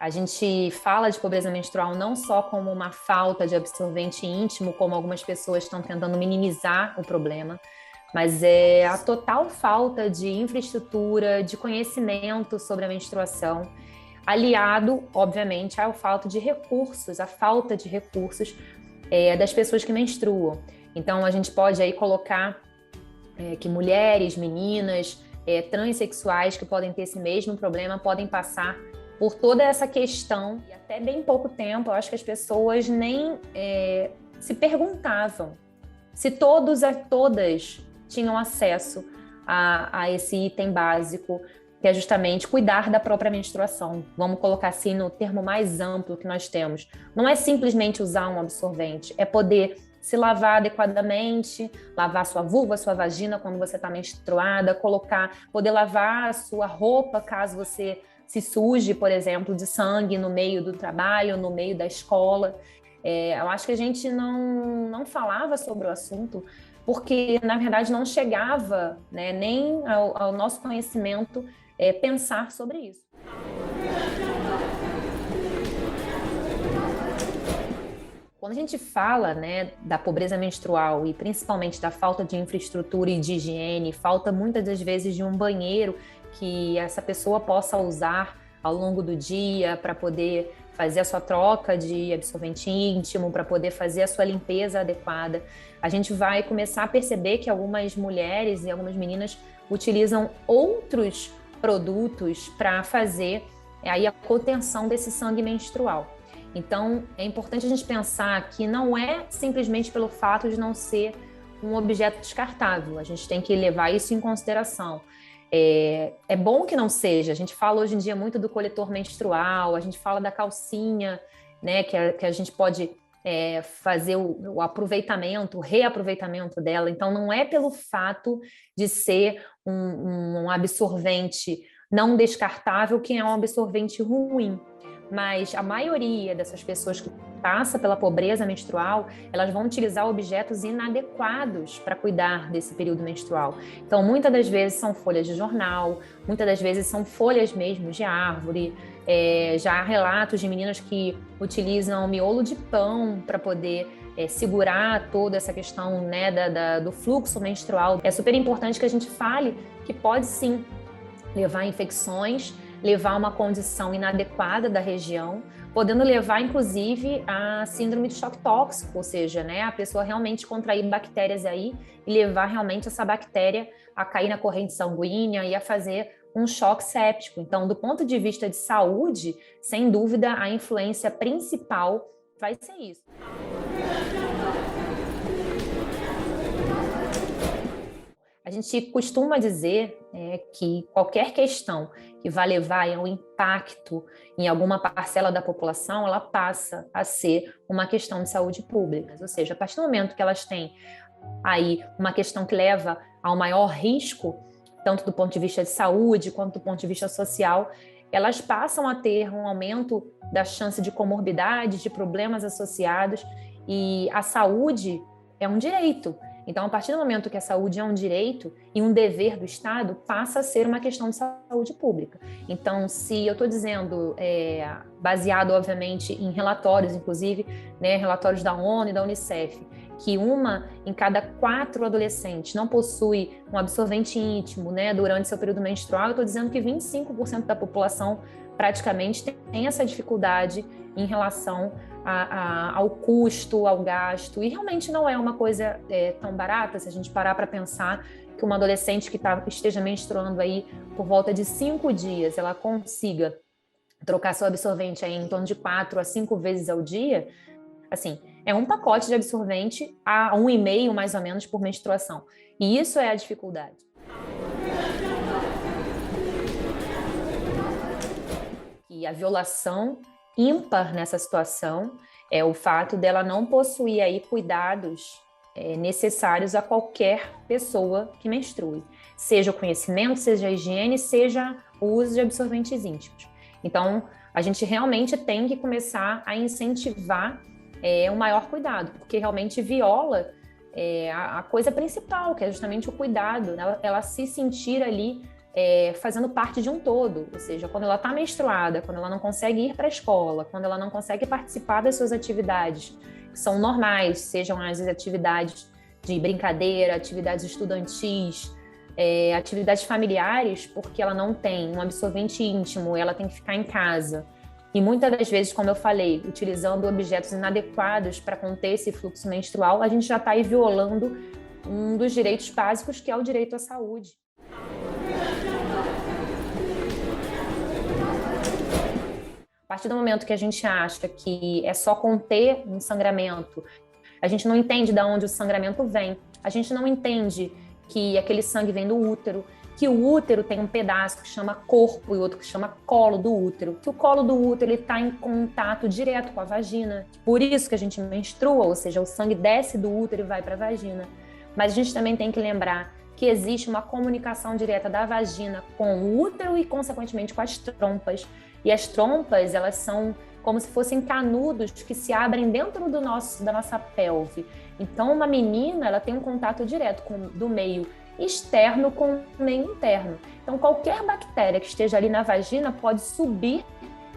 A gente fala de pobreza menstrual não só como uma falta de absorvente íntimo, como algumas pessoas estão tentando minimizar o problema, mas é a total falta de infraestrutura, de conhecimento sobre a menstruação, aliado, obviamente, à falta de recursos, das pessoas que menstruam. Então, a gente pode aí colocar que mulheres, meninas, transexuais que podem ter esse mesmo problema podem passar por toda essa questão. E até bem pouco tempo, eu acho que as pessoas nem se perguntavam se todas tinham acesso a esse item básico, que é justamente cuidar da própria menstruação. Vamos colocar assim no termo mais amplo que nós temos. Não é simplesmente usar um absorvente, é poder se lavar adequadamente, lavar sua vulva, sua vagina quando você está menstruada, poder lavar a sua roupa caso você se suje, por exemplo, de sangue no meio do trabalho, no meio da escola. Eu acho que a gente não falava sobre o assunto porque, na verdade, não chegava, né, nem ao nosso conhecimento pensar sobre isso. Quando a gente fala, né, da pobreza menstrual e principalmente da falta de infraestrutura e de higiene, falta muitas das vezes de um banheiro que essa pessoa possa usar ao longo do dia para poder fazer a sua troca de absorvente íntimo, para poder fazer a sua limpeza adequada, a gente vai começar a perceber que algumas mulheres e algumas meninas utilizam outros produtos para fazer aí a contenção desse sangue menstrual. Então, é importante a gente pensar que não é simplesmente pelo fato de não ser um objeto descartável. A gente tem que levar isso em consideração. É bom que não seja. A gente fala hoje em dia muito do coletor menstrual, a gente fala da calcinha, né, que a gente pode fazer o aproveitamento, o reaproveitamento dela. Então, não é pelo fato de ser um absorvente não descartável que é um absorvente ruim. Mas a maioria dessas pessoas que passa pela pobreza menstrual, elas vão utilizar objetos inadequados para cuidar desse período menstrual. Então, muitas das vezes são folhas de jornal, muitas das vezes são folhas mesmo de árvore. Já há relatos de meninas que utilizam miolo de pão para poder segurar toda essa questão, né, do fluxo menstrual. É super importante que a gente fale que pode sim levar a infecções, levar a uma condição inadequada da região, podendo levar, inclusive, a síndrome de choque tóxico, ou seja, né, a pessoa realmente contrair bactérias aí e levar realmente essa bactéria a cair na corrente sanguínea e a fazer um choque séptico. Então, do ponto de vista de saúde, sem dúvida, a influência principal vai ser isso. A gente costuma dizer que qualquer questão que vai levar a um impacto em alguma parcela da população, ela passa a ser uma questão de saúde pública. Ou seja, a partir do momento que elas têm aí uma questão que leva ao maior risco, tanto do ponto de vista de saúde quanto do ponto de vista social, elas passam a ter um aumento da chance de comorbidades, de problemas associados, e a saúde é um direito. Então, a partir do momento que a saúde é um direito e um dever do Estado, passa a ser uma questão de saúde pública. Então, se eu estou dizendo, baseado, obviamente, em relatórios, inclusive, né, relatórios da ONU e da Unicef, que 1 em cada 4 adolescentes não possui um absorvente íntimo, né, durante seu período menstrual, eu estou dizendo que 25% da população praticamente tem essa dificuldade em relação ao custo, ao gasto, e realmente não é uma coisa tão barata se a gente parar para pensar que uma adolescente que esteja menstruando aí por volta de 5 dias, ela consiga trocar seu absorvente aí em torno de 4 a 5 vezes ao dia, assim, é um pacote de absorvente a 1,5 mais ou menos por menstruação, e isso é a dificuldade. E a violação ímpar nessa situação é o fato dela não possuir aí cuidados necessários a qualquer pessoa que menstrue, seja o conhecimento, seja a higiene, seja o uso de absorventes íntimos. Então, a gente realmente tem que começar a incentivar um maior cuidado, porque realmente viola a coisa principal, que é justamente o cuidado, né? Ela se sentir ali fazendo parte de um todo, ou seja, quando ela está menstruada, quando ela não consegue ir para a escola, quando ela não consegue participar das suas atividades, que são normais, sejam as atividades de brincadeira, atividades estudantis, atividades familiares, porque ela não tem um absorvente íntimo, ela tem que ficar em casa. E muitas das vezes, como eu falei, utilizando objetos inadequados para conter esse fluxo menstrual, a gente já está aí violando um dos direitos básicos, que é o direito à saúde. A partir do momento que a gente acha que é só conter um sangramento, a gente não entende de onde o sangramento vem, a gente não entende que aquele sangue vem do útero, que o útero tem um pedaço que chama corpo e outro que chama colo do útero, que o colo do útero está em contato direto com a vagina, por isso que a gente menstrua, ou seja, o sangue desce do útero e vai para a vagina. Mas a gente também tem que lembrar que existe uma comunicação direta da vagina com o útero e, consequentemente, com as trompas. E as trompas, elas são como se fossem canudos que se abrem dentro da nossa pelve. Então, uma menina, ela tem um contato direto do meio externo com o meio interno. Então, qualquer bactéria que esteja ali na vagina pode subir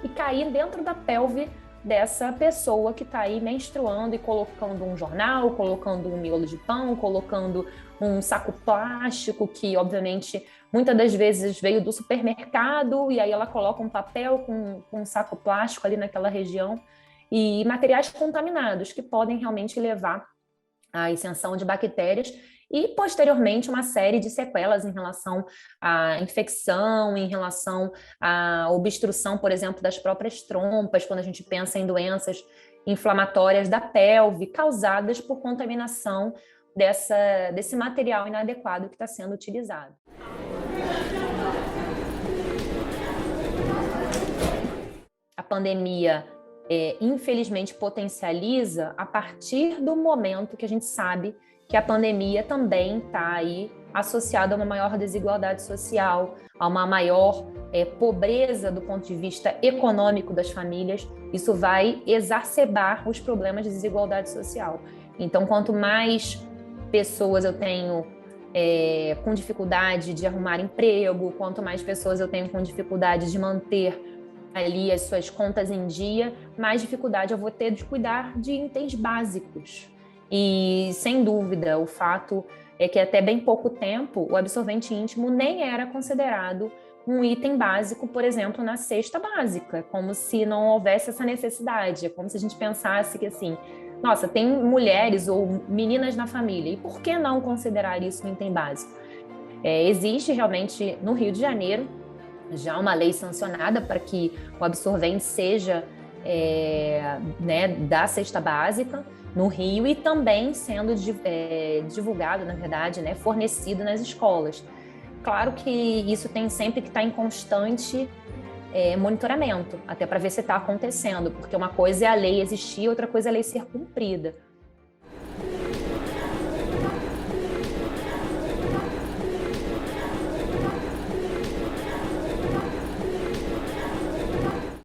e cair dentro da pelve dessa pessoa que está aí menstruando e colocando um jornal, colocando um miolo de pão, colocando um saco plástico que, obviamente, muitas das vezes veio do supermercado e aí ela coloca um papel com um saco plástico ali naquela região e materiais contaminados que podem realmente levar à ascensão de bactérias e, posteriormente, uma série de sequelas em relação à infecção, em relação à obstrução, por exemplo, das próprias trompas, quando a gente pensa em doenças inflamatórias da pelve, causadas por contaminação desse material inadequado que está sendo utilizado. A pandemia, infelizmente, potencializa a partir do momento que a gente sabe que a pandemia também está aí associada a uma maior desigualdade social, a uma maior pobreza do ponto de vista econômico das famílias. Isso vai exacerbar os problemas de desigualdade social. Então, quanto mais pessoas eu tenho com dificuldade de arrumar emprego, quanto mais pessoas eu tenho com dificuldade de manter ali as suas contas em dia, mais dificuldade eu vou ter de cuidar de itens básicos. E, sem dúvida, o fato é que até bem pouco tempo o absorvente íntimo nem era considerado um item básico, por exemplo, na cesta básica, como se não houvesse essa necessidade. É como se a gente pensasse que, assim, nossa, tem mulheres ou meninas na família, e por que não considerar isso um item básico? Existe realmente no Rio de Janeiro já uma lei sancionada para que o absorvente seja da cesta básica no Rio e também sendo divulgado, na verdade, fornecido nas escolas. Claro que isso tem sempre que estar em constante monitoramento, até para ver se está acontecendo, porque uma coisa é a lei existir, outra coisa é a lei ser cumprida.